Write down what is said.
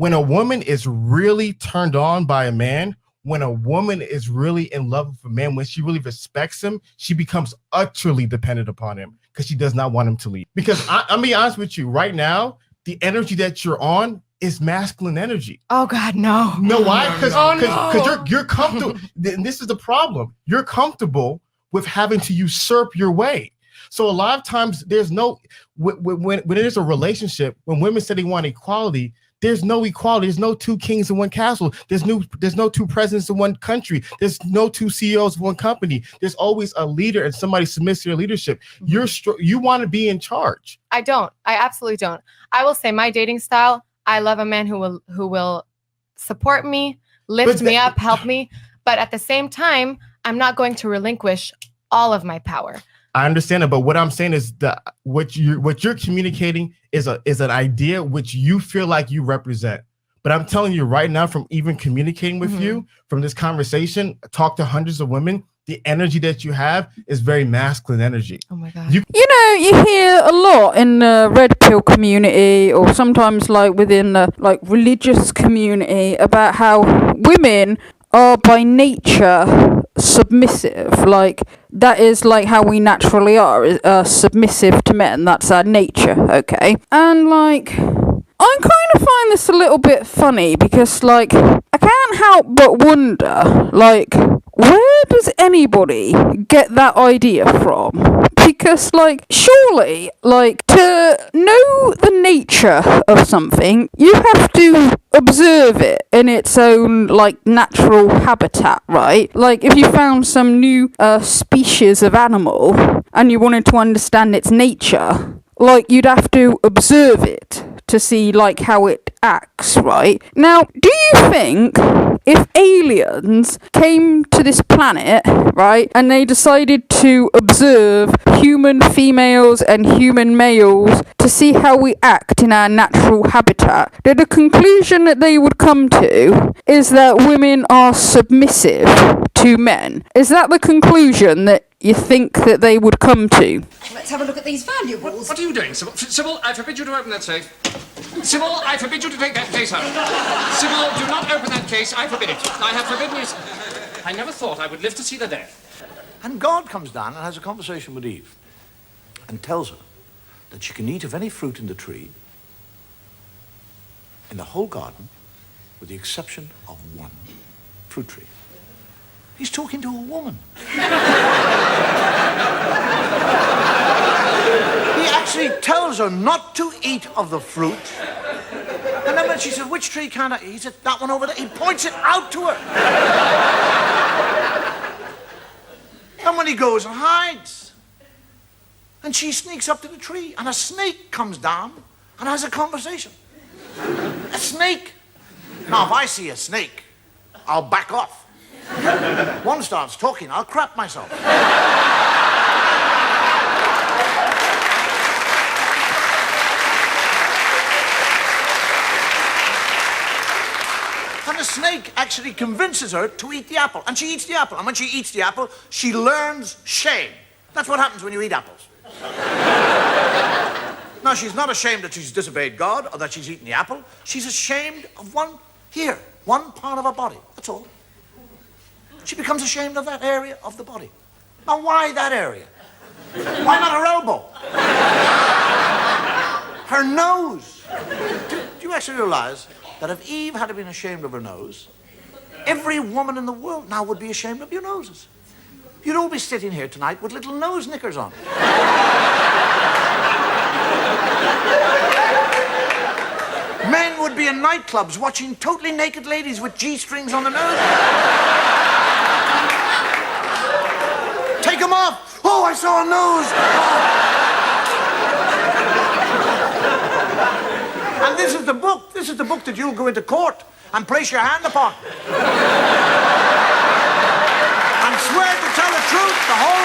when a woman is really turned on by a man, when a woman is really in love with a man, when she really respects him, she becomes utterly dependent upon him because she does not want him to leave. Because I'm being honest with you, right now, the energy that you're on is masculine energy. Oh God, no. No, why? Because you're comfortable. And this is the problem. You're comfortable with having to usurp your way. So a lot of times there's no, when there's a relationship, when women say they want equality, there's no equality. There's no two kings in one castle. There's no two presidents in one country. There's no two CEOs of one company. There's always a leader and somebody submits to your leadership. You want to be in charge. I don't. I absolutely don't. I will say my dating style, I love a man who will support me, lift me up, help me. But at the same time, I'm not going to relinquish all of my power. I understand it, but what I'm saying is that what you're communicating is an idea which you feel like you represent. But I'm telling you right now, from even communicating with you, from this conversation, talk to hundreds of women, the energy that you have is very masculine energy. Oh my God. You hear a lot in the red pill community, or sometimes like within the like religious community, about how women are by nature submissive. Like that is like how we naturally are, submissive to men. That's our nature, okay? And like, I kind of find this a little bit funny because like, I can't help but wonder, like, where does anybody get that idea from? Because, like, surely, like, to know the nature of something, you have to observe it in its own, like, natural habitat, right? Like, if you found some new species of animal and you wanted to understand its nature, like, you'd have to observe it to see, like, how it acts, right? Now, do you think if aliens came to this planet, right, and they decided to observe human females and human males to see how we act in our natural habitat, that the conclusion that they would come to is that women are submissive to men? Is that the conclusion that you think that they would come to? Let's have a look at these valuables. What are you doing, Sybil? Sybil, I forbid you to open that safe. Sybil, I forbid you to take that case out. Sybil, do not open that case. I forbid it. I have forbidden it. I never thought I would live to see the day. And God comes down and has a conversation with Eve and tells her that she can eat of any fruit in the tree in the whole garden with the exception of one fruit tree. He's talking to a woman. He actually tells her not to eat of the fruit. And then when she said, which tree can't I eat? He said, that one over there. He points it out to her. And when he goes and hides, and she sneaks up to the tree, and a snake comes down and has a conversation. A snake. Now, if I see a snake, I'll back off. One starts talking, I'll crap myself. And the snake actually convinces her to eat the apple. And she eats the apple. And when she eats the apple, she learns shame. That's what happens when you eat apples. Now, she's not ashamed that she's disobeyed God or that she's eaten the apple. She's ashamed of one part of her body. That's all. She becomes ashamed of that area of the body. Now, why that area? Why not her elbow? Her nose. Do you actually realize that if Eve had been ashamed of her nose, every woman in the world now would be ashamed of your noses? You'd all be sitting here tonight with little nose knickers on. Men would be in nightclubs watching totally naked ladies with G-strings on their nose. Take them off. Oh, I saw a nose. Oh. And this is the book. This is the book that you'll go into court and place your hand upon. And swear to tell the truth, the whole